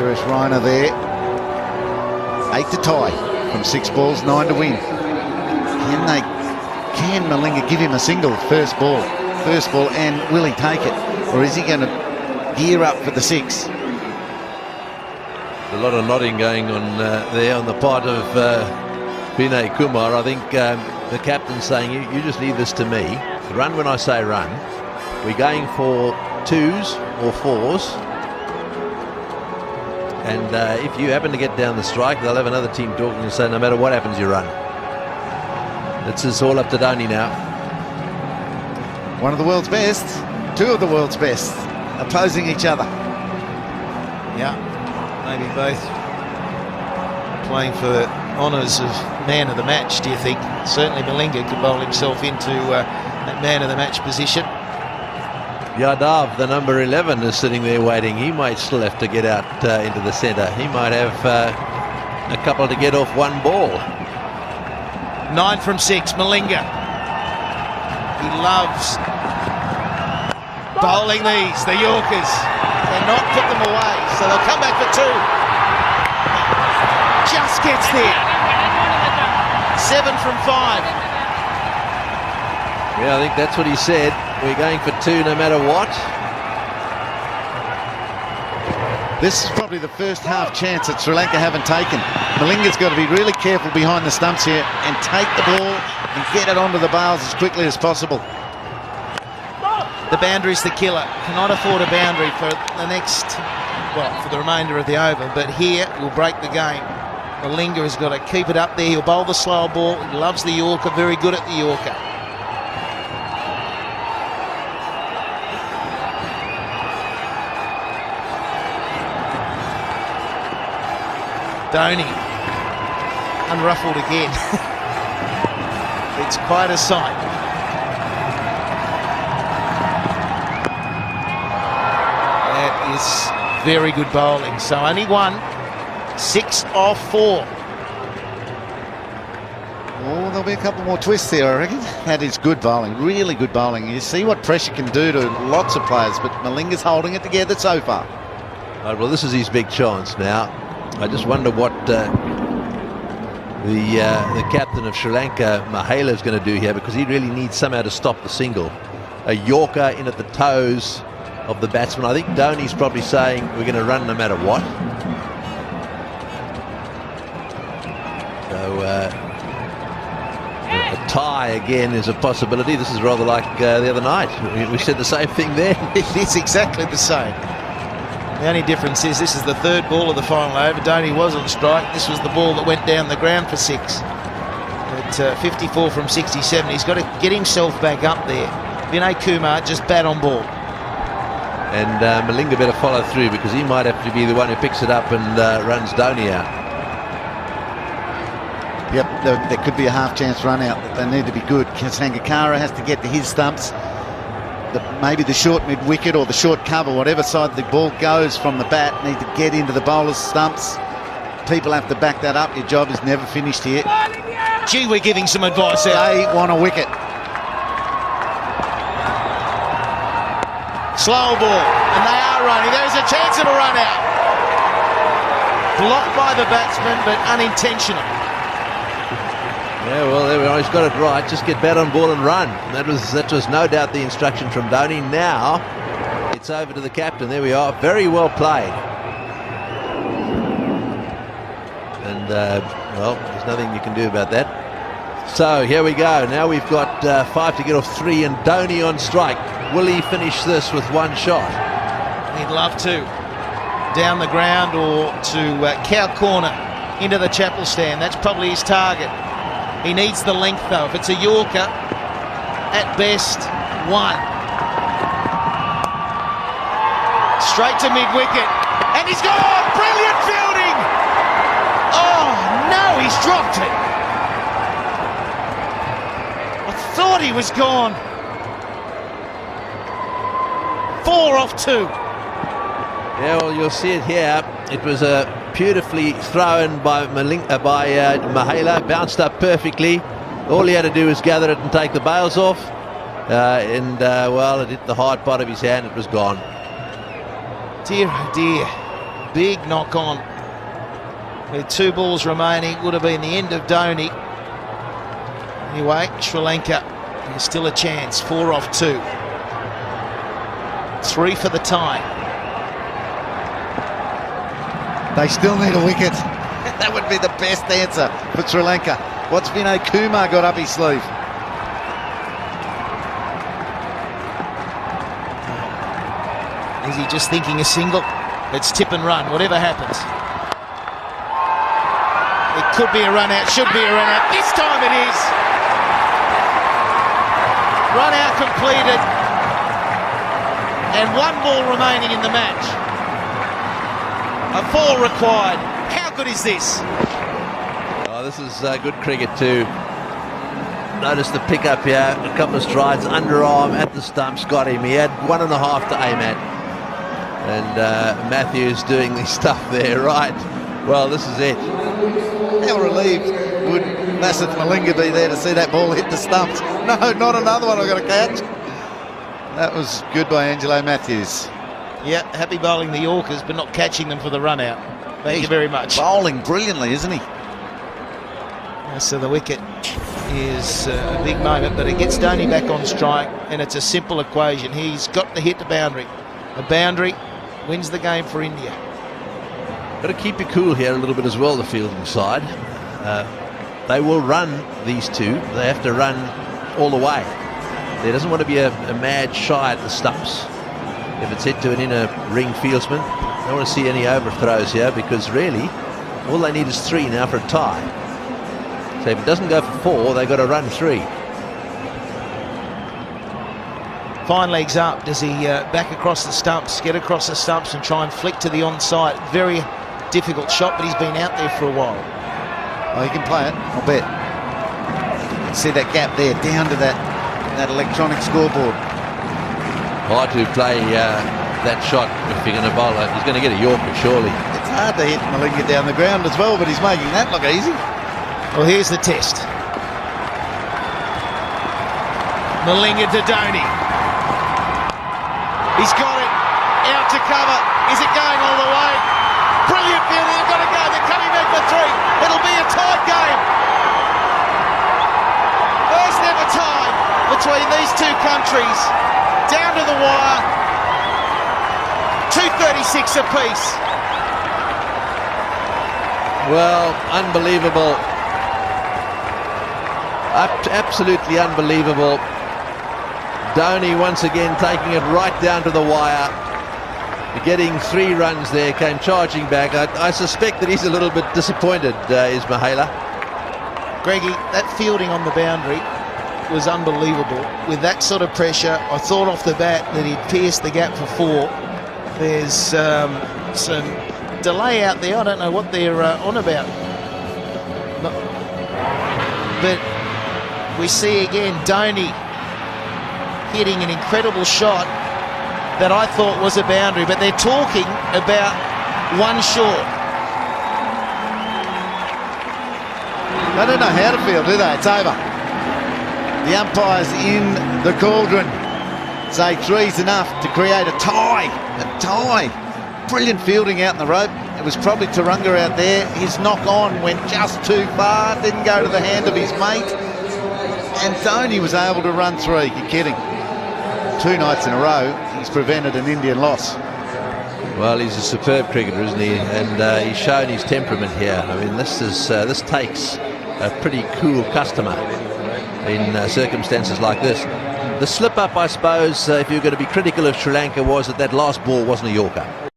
Suresh Raina there. 8 to tie from 6 balls, 9 to win. Can Malinga give him a single first ball, and will he take it? Or is he going to gear up for the 6? A lot of nodding going on there on the part of Vinay Kumar. I think the captain's saying, you just leave this to me. Run when I say run. We're going for 2s or 4s. And if you happen to get down the strike, they'll have another team talking and say, no matter what happens, you run. It's all up to Dhoni now. One of the world's best, 2 of the world's best, opposing each other. Yeah, maybe both playing for honours of man of the match, do you think? Certainly Malinga could bowl himself into that man of the match position. Yadav, the number 11, is sitting there waiting. He might still have to get out into the centre. He might have a couple to get off one ball. 9 from 6, Malinga. He loves bowling these, the Yorkers. And not put them away, so they'll come back for 2. Just gets there. 7 from 5. Yeah, I think that's what he said. We're going for 2 no matter what. This is probably the first half chance that Sri Lanka haven't taken. Malinga's got to be really careful behind the stumps here and take the ball and get it onto the bails as quickly as possible. The boundary's the killer. Cannot afford a boundary for the next, well, for the remainder of the over. But here, will break the game. Malinga has got to keep it up there. He'll bowl the slow ball. He loves the Yorker. Very good at the Yorker. Dhoni, unruffled again. It's quite a sight. That is very good bowling. So only 1, 6 off 4. Oh, there'll be a couple more twists there, I reckon. That is good bowling, really good bowling. You see what pressure can do to lots of players, but Malinga's holding it together so far. Right, well, this is his big chance now. I just wonder what the captain of Sri Lanka, Mahela, is going to do here, because he really needs somehow to stop the single. A Yorker in at the toes of the batsman. I think Dhoni's probably saying we're going to run no matter what. So a tie again is a possibility. This is rather like the other night. We said the same thing there. It is exactly the same. The only difference is this is the 3rd ball of the final over. Dhoni was on strike. This was the ball that went down the ground for 6. At 54 from 67, he's got to get himself back up there. Vinay Kumar just bat on ball. And Malinga better follow through, because he might have to be the one who picks it up and runs Dhoni out. Yep, there could be a half chance run out, but they need to be good. Sangakkara has to get to his stumps. Maybe the short mid-wicket or the short cover, whatever side the ball goes from the bat, need to get into the bowler's stumps. People have to back that up. Your job is never finished here. Gee, we're giving some advice out. They want a wicket. Slow ball, and they are running. There's a chance of a run out. Blocked by the batsman, but unintentional. Yeah, well, there we are. He's got it right. Just get bat on ball and run. That was no doubt the instruction from Dhoni. Now it's over to the captain. There we are. Very well played. And well, there's nothing you can do about that. So here we go. Now we've got 5 to get off 3, and Dhoni on strike. Will he finish this with 1 shot? He'd love to. Down the ground or to cow corner into the Chappell stand. That's probably his target. He needs the length though. If it's a Yorker, at best 1. Straight to mid-wicket, and he's gone! Brilliant fielding! Oh no, he's dropped it. I thought he was gone. 4 off 2. Yeah, well, you'll see it here. It was beautifully thrown by Mahela, bounced up perfectly. All he had to do was gather it and take the bails off. Well, it hit the hard part of his hand. It was gone. Dear, oh dear. big knock on. With 2 balls remaining, would have been the end of Dhoni. Anyway, Sri Lanka, there's still a chance. 4 off 2. 3 for the tie. They still need a wicket. That would be the best answer for Sri Lanka. What's Vinay Kumar got up his sleeve? Is he just thinking a single? Let's tip and run, whatever happens. It could be a run out, should be a run out. This time it is. Run out completed. And 1 ball remaining in the match. A 4 required. How good is this? Oh, this is good cricket too. Notice the pick-up here. A couple of strides, underarm at the stumps, got him. He had 1.5 to aim at. And Matthews doing the stuff there, right? Well, this is it. How relieved would Lasith Malinga be there to see that ball hit the stumps? No, not another one I've got to catch. That was good by Angelo Matthews. Yeah, happy bowling the Yorkers, but not catching them for the run out. Thank you very much. Bowling brilliantly, isn't he? So the wicket is a big moment, but it gets Dhoni back on strike, and it's a simple equation. He's got to hit the boundary. A boundary wins the game for India. Got to keep you cool here a little bit as well, the fielding side. They will run these 2. They have to run all the way. There doesn't want to be a mad shy at the stumps. If it's hit to an inner ring fieldsman, I don't want to see any overthrows here, because really all they need is 3 now for a tie. So if it doesn't go for 4, they've got to run 3. Fine legs up. Does he back across the stumps, get across the stumps and try and flick to the onside? Very difficult shot, but he's been out there for a while. Oh, he can play it, I'll bet. You can see that gap there, down to that electronic scoreboard. Hard to play that shot if you're going to bowl it. He's going to get a Yorker, surely. It's hard to hit Malinga down the ground as well, but he's making that look easy. Well, here's the test. Malinga to Dhoni. He's got it. Out to cover. Is it going all the way? Brilliant fielding. They've got to go. They're coming back for 3. It'll be a tied game. First ever tie between these 2 countries. Down to the wire. 2:36 apiece. Well, unbelievable. Absolutely unbelievable. Dhoni once again taking it right down to the wire. Getting 3 runs there, came charging back. I suspect that he's a little bit disappointed, is Mahela. Greggy, that fielding on the boundary was unbelievable. With that sort of pressure, I thought off the bat that he'd pierced the gap for 4. There's some delay out there. I don't know what they're on about. But we see again Dhoni hitting an incredible shot that I thought was a boundary, but they're talking about 1 short. They don't know how to field, do they? It's over. The umpires in the cauldron say 3's enough to create a tie. A tie. Brilliant fielding out in the rope. It was probably Tarunga out there. His knock on went just too far. Didn't go to the hand of his mate. And Dhoni was able to run 3. You're kidding. 2 nights in a row, he's prevented an Indian loss. Well, he's a superb cricketer, isn't he? And he's shown his temperament here. I mean, this takes a pretty cool customer in circumstances like this. The slip-up, I suppose, if you're going to be critical of Sri Lanka, was that last ball wasn't a Yorker.